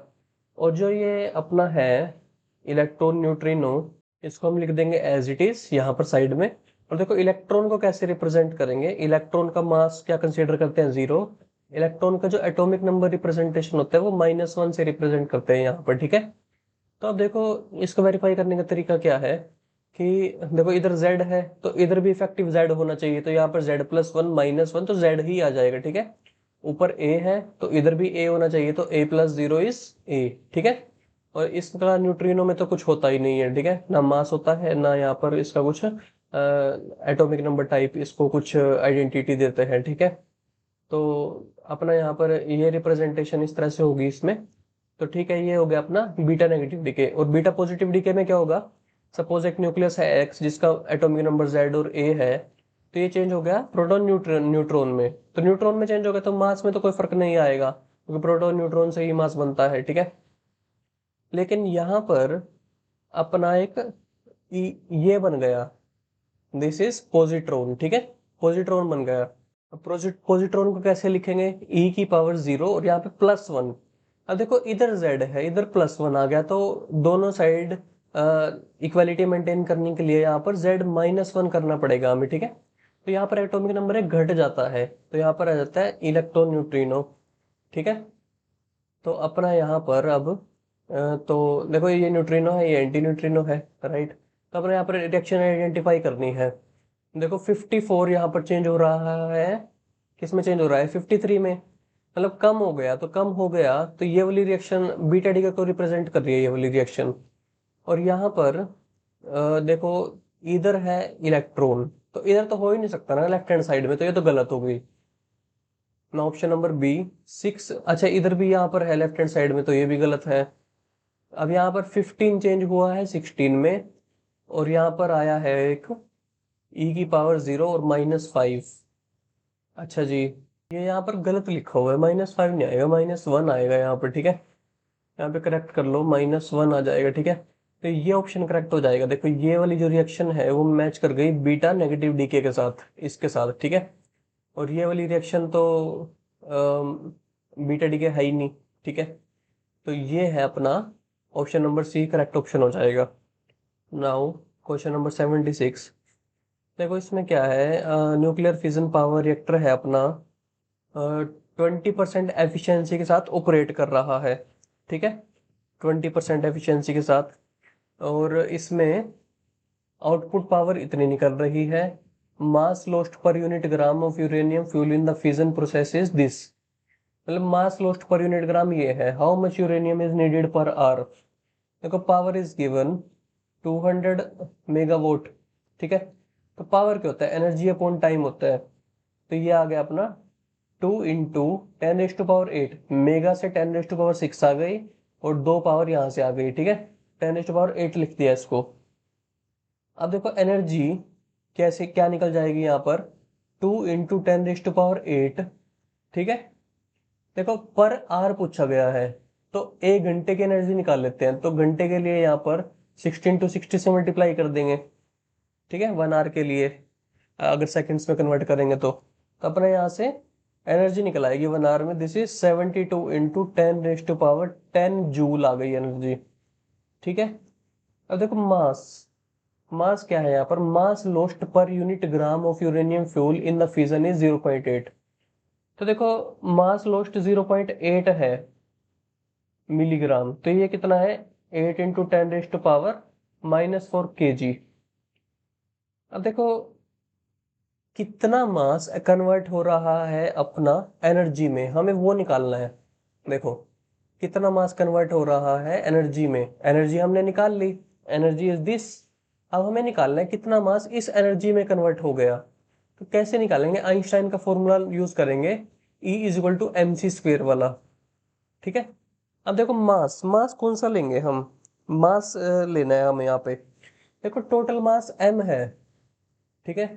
और जो ये अपना है इलेक्ट्रॉन न्यूट्रिनो, इसको हम लिख देंगे एज इट इज यहाँ पर साइड में। और देखो इलेक्ट्रॉन को कैसे रिप्रेजेंट करेंगे, इलेक्ट्रॉन का मास क्या कंसीडर करते हैं, 0। इलेक्ट्रॉन का जो एटॉमिक नंबर रिप्रेजेंटेशन होता है वो -1 से रिप्रेजेंट करते हैं यहाँ पर, ठीक है। तो अब देखो इसको वेरीफाई करने का तरीका क्या है कि देखो इधर Z है तो इधर भी इफेक्टिव Z होना चाहिए, तो यहाँ पर Z+1 -1 तो Z ही आ जाएगा, ठीक है। ऊपर A है तो इधर भी A होना चाहिए, तो A+0 इज A, ठीक है। और इसका न्यूट्रिनो में तो कुछ होता ही नहीं है, ठीक है, ना मास होता है ना यहाँ पर इसका कुछ एटॉमिक नंबर टाइप इसको कुछ आइडेंटिटी देते हैं, ठीक है। तो अपना यहाँ पर ये रिप्रेजेंटेशन इस तरह से होगी इसमें। तो ठीक है, ये हो गया अपना बीटा नेगेटिव डीके। और बीटा पॉजिटिव डीके में क्या होगा, सपोज एक न्यूक्लियस है एक्स जिसका एटॉमिक नंबर जेड और ए है, तो ये चेंज हो गया प्रोटॉन न्यूट्रॉन में। तो न्यूट्रॉन में चेंज हो गया तो मास में तो कोई फर्क नहीं आएगा क्योंकि प्रोटॉन न्यूट्रॉन से ही मास बनता है, ठीक है। लेकिन यहाँ पर अपना एक ये बन गया, दिस इज पॉजिट्रॉन, ठीक है, पॉजिट्रॉन बन गया। अब पॉजिट्रॉन को कैसे लिखेंगे, e⁻0 और यहाँ पे +1। अब देखो इधर z है इधर +1 आ गया, तो दोनों साइड इक्वालिटी मेंटेन करने के लिए यहाँ पर z -1 करना पड़ेगा हमें, ठीक है। तो यहाँ पर एटॉमिक नंबर एक घट जाता है, तो यहाँ पर आ जाता है इलेक्ट्रॉन न्यूट्रिनो। ठीक है, तो अपना यहाँ पर अब तो देखो ये न्यूट्रिनो है, ये एंटी न्यूट्रिनो है, राइट। तो अपने यहाँ पर रिएक्शन आइडेंटिफाई करनी है। देखो 54 यहाँ पर चेंज हो रहा है, किस में चेंज हो रहा है, 53 में, मतलब कम हो गया, तो कम हो गया तो ये वाली रिएक्शन बीटा डी को रिप्रेजेंट कर रही है, ये वाली रिएक्शन। और यहाँ पर देखो इधर है इलेक्ट्रॉन, तो इधर तो हो ही नहीं सकता ना लेफ्ट हैंड साइड में, तो ये तो गलत हो गई ना, ऑप्शन नंबर बी 6। अच्छा इधर भी यहाँ पर है लेफ्ट हैंड साइड में, तो ये भी गलत है। अब यहाँ पर 15 चेंज हुआ है 16 में, और यहाँ पर आया है एक e की पावर 0 और -5। अच्छा जी, ये यहाँ पर गलत लिखा हुआ है, -5 नहीं आएगा, -1 आएगा यहाँ पर, ठीक है। यहाँ पे करेक्ट कर लो, -1 आ जाएगा, ठीक है। तो ये ऑप्शन करेक्ट हो जाएगा। देखो ये वाली जो रिएक्शन है वो मैच कर गई बीटा नेगेटिव डीके के साथ, इसके साथ, ठीक है। और ये वाली रिएक्शन तो बीटा डीके है ही नहीं, ठीक है। तो ये है अपना option number C correct option हो जाएगा। Now question number 76। देखो इसमें क्या है, न्यूक्लियर फिजन पावर रिएक्टर है अपना, 20% एफिशिएंसी के साथ ऑपरेट कर रहा है, ठीक है, 20% एफिशिएंसी के साथ। और इसमें आउटपुट पावर इतनी निकल रही है, mass lost per unit gram of uranium fuel in the fission process is this. मतलब mass lost per unit gram ये है, how much uranium is needed per hour. देखो पावर इज गिवन 200 मेगावाट, ठीक है। तो पावर क्या होता है, एनर्जी अपॉन टाइम होता है। तो ये आ गया अपना 2 × 10⁸ मेगा से 10⁻6 आ गई, और 2 पावर यहां से आ गई, ठीक है। 10⁸ लिख दिया इसको। अब देखो एनर्जी कैसे क्या निकल जाएगी यहाँ पर, 2 × 10⁸, ठीक है। देखो पर आवर पूछा गया है, तो 1 घंटे की एनर्जी निकाल लेते हैं, तो घंटे के लिए यहाँ पर 16 × 60 से मल्टीप्लाई कर देंगे, ठीक है, 1 आवर के लिए। अगर सेकंड्स में कन्वर्ट करेंगे तो अपने यहाँ से एनर्जी निकल आएगी 1 आवर में, दिस इज 72 × 10⁻10 जूल आ गई एनर्जी, ठीक है। अब देखो मास, मास क्या है यहाँ पर, mass lost per unit gram of uranium fuel in the fission is 0.8। तो देखो मास लॉस्ट 0.8 है मिलीग्राम, तो ये कितना है, 8 × 10⁻⁻⁴ kg। अब देखो कितना मास कन्वर्ट हो रहा है अपना एनर्जी में, हमें वो निकालना है। देखो कितना मास कन्वर्ट हो रहा है एनर्जी में, एनर्जी हमने निकाल ली, एनर्जी इज दिस। अब हमें निकालना है कितना मास इस एनर्जी में कन्वर्ट हो गया। तो कैसे निकालेंगे, आइंस्टाइन का फॉर्मूला यूज करेंगे, E = mc² वाला, ठीक है। अब देखो मास, मास कौन सा लेंगे हम, मास लेना है हमें यहाँ पे। देखो टोटल मास m है, ठीक है,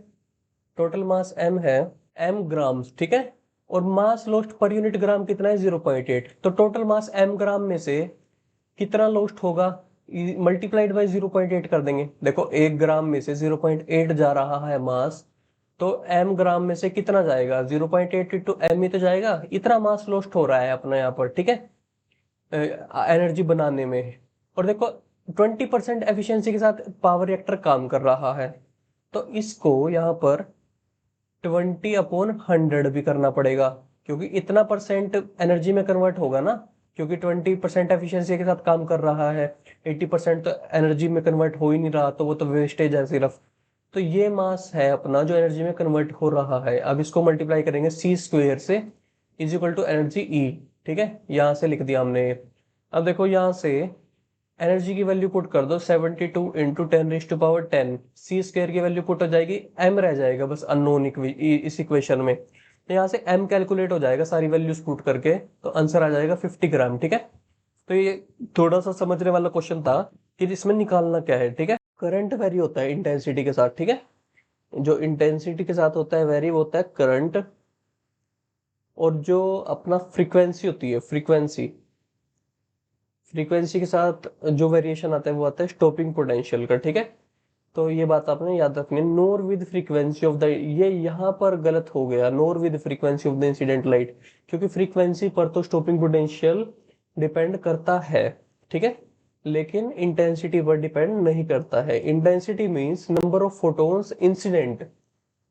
टोटल मास m है, m ग्राम्स, ठीक है। और मास लॉस्ट पर यूनिट ग्राम कितना है, 0.8। तो टोटल मास m ग्राम में से कितना लॉस्ट होगा, मल्टीप्लाइड बाई 0.8 कर देंगे। देखो 1 ग्राम में से 0.8 जा रहा है मास, तो m ग्राम में से कितना जाएगा, 0.8 इंटू m ही तो जाएगा, इतना मास लॉस्ट हो रहा है अपना यहाँ पर, ठीक है, एनर्जी बनाने में। और देखो 20% एफिशिएंसी के साथ पावर रिएक्टर काम कर रहा है, तो इसको यहाँ पर 20/100 भी करना पड़ेगा, क्योंकि इतना परसेंट एनर्जी में कन्वर्ट होगा ना, क्योंकि 20% एफिशिएंसी के साथ काम कर रहा है, 80% तो एनर्जी में कन्वर्ट हो ही नहीं रहा, तो वो तो वेस्टेज है सिर्फ। तो ये मास है अपना जो एनर्जी में कन्वर्ट हो रहा है। अब इसको मल्टीप्लाई करेंगे c² से, = एनर्जी E, ठीक है, यहां से लिख दिया हमने। अब देखो यहां से एनर्जी की वैल्यू पुट कर दो, 72 × 10⁻10, c² की वैल्यू पुट हो जाएगी, m रह जाएगा बस अननोन इस इक्वेशन में। तो यहाँ से m कैलकुलेट हो जाएगा सारी वैल्यूज पुट करके, तो आंसर आ जाएगा 50 ग्राम, ठीक है। तो ये थोड़ा सा समझने वाला क्वेश्चन था कि इसमें निकालना क्या है, ठीक है। करंट वेरी होता है इंटेंसिटी के साथ, ठीक है, जो इंटेंसिटी के साथ होता है वेरी होता है करंट, और जो अपना फ्रीक्वेंसी होती है, फ्रीक्वेंसी, फ्रीक्वेंसी के साथ जो वेरिएशन आता है वो आता है स्टॉपिंग पोटेंशियल का, ठीक है। तो ये बात आपने याद रखनी है, nor with frequency of the, ये यहाँ पर गलत हो गया, nor with frequency of the incident light, क्योंकि फ्रीक्वेंसी पर तो स्टॉपिंग पोटेंशियल डिपेंड करता है, ठीक है, लेकिन इंटेंसिटी पर डिपेंड नहीं करता है। Intensity means number of photons incident,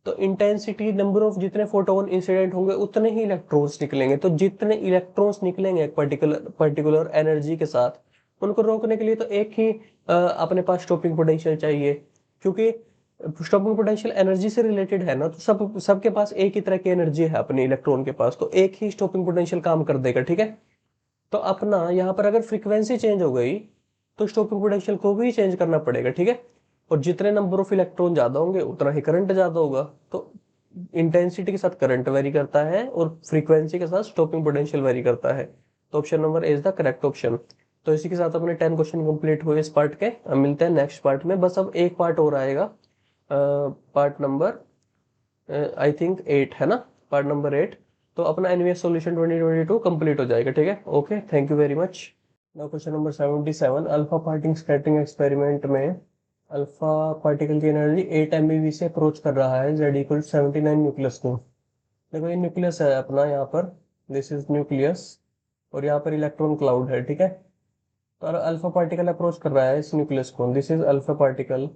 तो इंटेंसिटी, नंबर ऑफ जितने फोटोन इंसिडेंट होंगे उतने ही इलेक्ट्रॉन्स निकलेंगे। तो जितने इलेक्ट्रॉन्स निकलेंगे एक पर्टिकुलर एनर्जी के साथ, उनको रोकने के लिए तो एक ही अपने पास स्टॉपिंग पोटेंशियल चाहिए, क्योंकि स्टॉपिंग पोटेंशियल एनर्जी से रिलेटेड है ना। तो सबके पास एक ही तरह की एनर्जी है अपने इलेक्ट्रॉन के पास, तो एक ही स्टॉपिंग पोटेंशियल काम कर देगा, ठीक है। तो अपना यहाँ पर अगर फ्रीक्वेंसी चेंज हो गई तो स्टॉपिंग पोटेंशियल को भी चेंज करना पड़ेगा, ठीक है। और जितने नंबर ऑफ इलेक्ट्रॉन ज्यादा होंगे उतना ही करंट ज्यादा होगा। तो इंटेंसिटी के साथ करंट वेरी करता है और फ्रीक्वेंसी के साथ स्टॉपिंग पोटेंशियल वेरी करता है। तो option number is the correct option. तो इसी के साथ अपने 10 क्वेश्चन कंप्लीट हुए इस पार्ट के। अब मिलते हैं नेक्स्ट पार्ट में। बस अब एक पार्ट और आएगा, पार्ट नंबर आई थिंक 8 है ना, पार्ट नंबर 8। तो अपना एनवीएस सॉल्यूशन 2022 कंप्लीट हो जाएगा, ठीक है। Okay, thank you very much. Now question number 77, alpha particle scattering experiment में अल्फा पार्टिकल की एनर्जी 8 MeV से अप्रोच कर रहा है Z इक्वल 79 न्यूक्लियस को। देखो ये न्यूक्लियस है अपना यहाँ पर, दिस इज न्यूक्लियस, और यहाँ पर इलेक्ट्रॉन क्लाउड है, ठीक है। तो अल्फा पार्टिकल अप्रोच कर रहा है इस न्यूक्लियस को, दिस इज अल्फा पार्टिकल।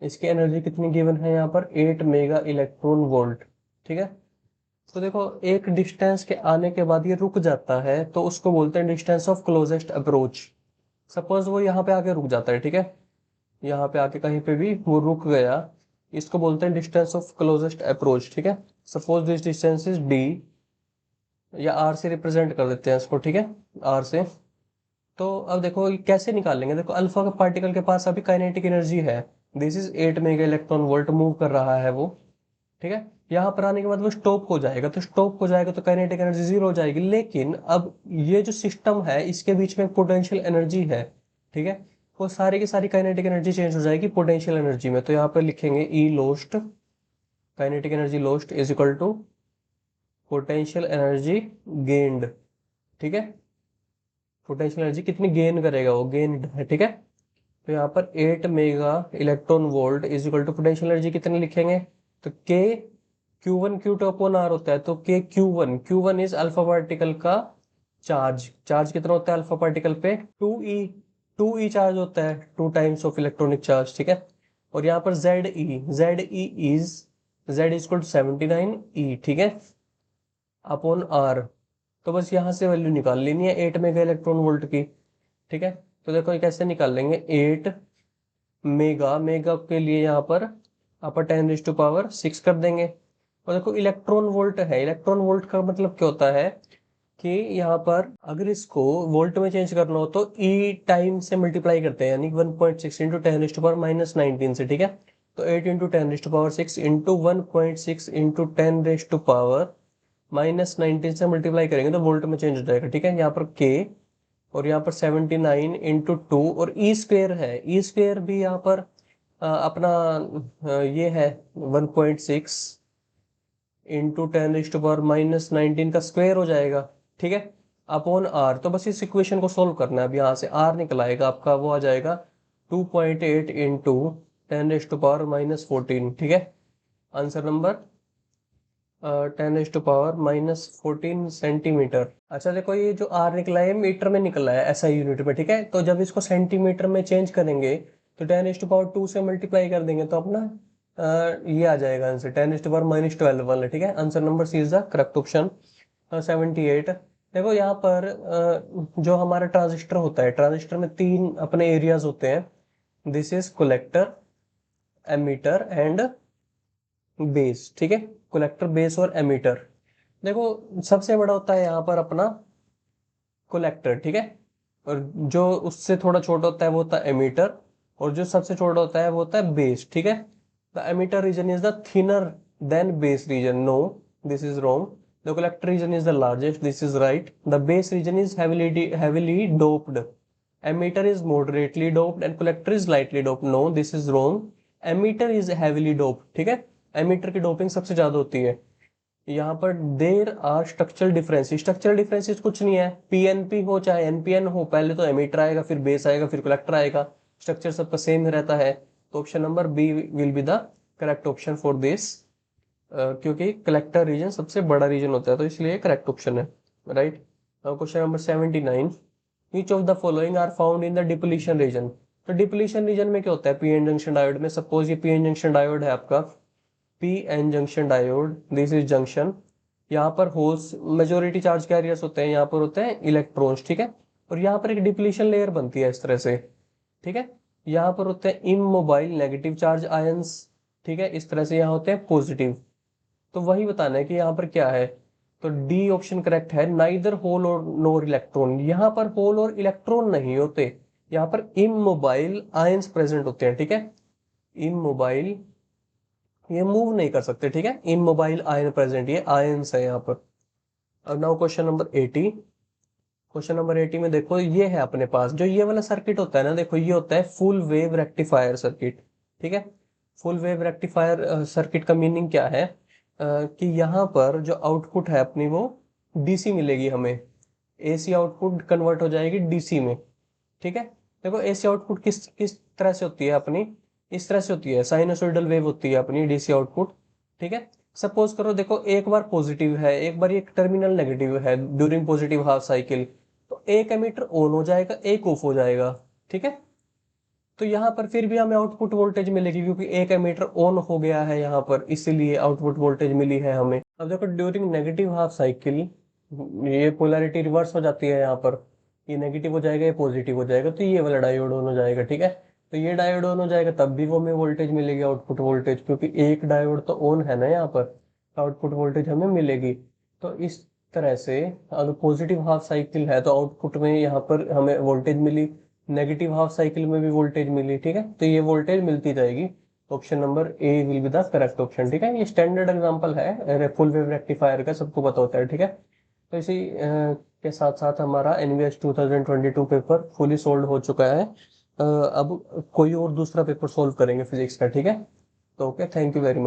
इसकी एनर्जी कितनी गिवन है यहाँ पर, 8 मेगा इलेक्ट्रॉन वोल्ट, ठीक है। तो देखो एक डिस्टेंस के आने के बाद ये रुक जाता है, तो उसको बोलते हैं distance of closest approach. Suppose वो यहाँ पे आके रुक जाता है, ठीक है, यहाँ पे आके कहीं पे भी वो रुक गया, इसको बोलते हैं डिस्टेंस ऑफ क्लोजेस्ट अप्रोच, ठीक है। Suppose this distance is D, या आर से रिप्रेजेंट कर देते हैं इसको, ठीक है, आर से। तो अब देखो ये कैसे निकालेंगे। देखो अल्फा का पार्टिकल के पास अभी काइनेटिक एनर्जी है, this is 8 mega electron volt, move कर रहा है वो, ठीक है। यहाँ पर आने के बाद वो स्टॉप हो जाएगा, तो स्टॉप हो जाएगा तो काइनेटिक एनर्जी जीरो हो जाएगी। लेकिन अब ये जो सिस्टम है इसके बीच में पोटेंशियल एनर्जी है, ठीक है, वो सारी की सारी काइनेटिक एनर्जी चेंज हो जाएगी पोटेंशियल एनर्जी में। तो यहाँ पर लिखेंगे E lost, kinetic energy lost is equal to potential energy gained, ठीक है। पोटेंशियल एनर्जी कितनी गेन करेगा वो, गेन है, ठीक है। तो यहाँ पर 8 mega electron volt is equal to potential energy कितने लिखेंगे, तो के Q1 Q2 अपॉन आर होता है, तो के Q1 इज अल्फा पार्टिकल का चार्ज। चार्ज कितना होता है अल्फा पार्टिकल पे, 2e चार्ज होता है, 2 टाइम्स ऑफ इलेक्ट्रॉनिक चार्ज, ठीक है। और यहाँ पर Ze is Z is equal to 79e, ठीक है, अपॉन आर। तो बस यहाँ से वैल्यू निकाल लेनी है 8 मेगा इलेक्ट्रॉन वोल्ट की, ठीक है। तो देखो ये कैसे निकाल लेंगे, 8 मेगा के लिए यहाँ पर अपर 10⁻6 कर देंगे। और देखो इलेक्ट्रॉन वोल्ट है, इलेक्ट्रॉन वोल्ट का मतलब क्या होता है कि यहाँ पर अगर इसको वोल्ट में चेंज करना हो तो ई टाइम से मल्टीप्लाई करते हैं, यानी 1.6 इंटू 10⁻⁻19 से, ठीक है। तो 8 इंटू 10⁻6 इंटू 1.6 इंटू 10⁻⁻19 से मल्टीप्लाई करेंगे तो वोल्ट में चेंज हो जाएगा, ठीक है। यहाँ पर के, और यहाँ पर 79 इंटू 2, और ई स्क्वेयर है, ई स्क्वेयर भी यहाँ पर अपना ये है 1.6 इंटू 10⁻⁻19 का स्क्वायर हो जाएगा, ठीक है, अपॉन आर। तो बस इस इक्वेशन को सोल्व करना है। अब यहाँ से आर निकल आएगा आपका, वो आ जाएगा 2.8 इंटू 10⁻⁻14, ठीक है। Answer number 10⁻⁻14 centimetre. अच्छा देखो ये जो आर निकला है मीटर में निकला है, ऐसा यूनिट में, ठीक है। तो जब इसको सेंटीमीटर में चेंज करेंगे तो 10⁻2 से मल्टीप्लाई कर देंगे तो अपना ये आ जाएगा आंसर 10⁻⁻12 वाला, ठीक है। Answer number C is the correct option. 78, देखो यहाँ पर जो हमारा ट्रांजिस्टर होता है, ट्रांजिस्टर में 3 अपने एरियाज होते हैं, this is collector, emitter and base, ठीक है। कलेक्टर, बेस और एमीटर। देखो सबसे बड़ा होता है यहाँ पर अपना कलेक्टर, ठीक है, और जो उससे थोड़ा छोटा होता है वो होता है एमीटर, और जो सबसे छोटा होता है वो होता है बेस, ठीक है। The emitter region is the thinner than base region, no this is wrong. The collector region is the largest, this is right. The base region is heavily doped. Emitter is moderately doped and collector is lightly doped, no this is wrong. Emitter is heavily doped, ठीक है। Ammeter की doping सबसे ज्यादा होती है। यहाँ पर there are structural differences, structural differences कुछ नहीं है, पीएनपी हो चाहे एनपीएन हो, पहले तो एमीटर आएगा फिर बेस आएगा फिर कलेक्टर आएगा, स्ट्रक्चर सबका सेम रहता है। तो option number B will be the correct option for this, क्योंकि कलेक्टर रीजन सबसे बड़ा रीजन होता है, तो इसलिए करेक्ट ऑप्शन है, right. Question number 79, each of the following are found in the depletion region. तो डिप्लीशन रीजन में क्या होता है, पीएन जंक्शन डायोड में, सपोज ये पीएन जंक्शन डायोड है आपका, P N junction diode, this is junction. यहाँ पर होल्स मेजोरिटी चार्ज कैरियर्स होते हैं, यहाँ पर होते हैं इलेक्ट्रॉन्स, ठीक है। और यहाँ पर एक डिप्लीशन लेयर बनती है इस तरह से, ठीक है। यहाँ पर होते हैं इमोबाइल नेगेटिव चार्ज आयंस, ठीक है। इस तरह से यहाँ होते हैं पॉजिटिव। तो वही बताना है कि यहाँ पर क्या है। तो डी ऑप्शन करेक्ट है, नाइदर होल और नोर इलेक्ट्रॉन। यहाँ पर होल और इलेक्ट्रॉन नहीं होते, यहाँ पर इमोबाइल आयंस प्रेजेंट होते हैं, ठीक है। इमोबाइल, ये मूव नहीं कर सकते, ठीक है। इमोबाइल आयन प्रेजेंट, ये आयंस है यहाँ पर। अब now question number 80। Question number 80 में देखो, ये है अपने पास जो ये वाला सर्किट होता है ना, देखो ये होता है फुल वेव रेक्टिफायर सर्किट, ठीक है। फुल वेव रेक्टिफायर सर्किट का मीनिंग क्या है, कि यहाँ पर जो आउटपुट है अपनी वो डीसी मिलेगी हमें, एसी आउटपुट कन्वर्ट हो जाएगी डीसी में, ठीक है। देखो एसी आउटपुट किस किस तरह से होती है अपनी, इस तरह से होती है, साइनसोइडल वेव होती है अपनी डीसी आउटपुट, ठीक है। सपोज करो देखो, एक बार पॉजिटिव है, एक बार एक टर्मिनल नेगेटिव है ड्यूरिंग पॉजिटिव हाफ साइकिल, तो एक एमीटर ऑन हो जाएगा, एक ऑफ हो जाएगा, ठीक है। तो यहाँ पर फिर भी हमें आउटपुट वोल्टेज मिलेगी, क्योंकि एक एमीटर ऑन हो गया है यहाँ पर, इसीलिए आउटपुट वोल्टेज मिली है हमें। अब देखो ड्यूरिंग नेगेटिव हाफ साइकिल ये पोलैरिटी रिवर्स हो जाती है यहाँ पर, ये नेगेटिव हो जाएगा, ये पॉजिटिव हो जाएगा, तो ये वाला डायोड ऑन हो जाएगा, ठीक है। तो ये डायोड ऑन हो जाएगा, तब भी वो हमें वोल्टेज मिलेगी, आउटपुट वोल्टेज, क्योंकि एक डायोड तो ऑन है ना यहाँ पर, आउटपुट वोल्टेज हमें मिलेगी। तो इस तरह से अगर पॉजिटिव हाफ साइकिल है तो आउटपुट में यहाँ पर हमें वोल्टेज मिली, नेगेटिव हाफ साइकिल में भी वोल्टेज मिली, ठीक है। तो ये वोल्टेज मिलती जाएगी। Option number A will be the correct option, ठीक है। ये स्टैंडर्ड एग्जांपल है फुल वेव रेक्टिफायर का, सबको पता होता है, ठीक है। तो इसी के साथ साथ हमारा एनवीएस 2022 पेपर फुली सोल्व हो चुका है। अब कोई और दूसरा पेपर सोल्व करेंगे फिजिक्स का, ठीक है। तो okay, thank you very much.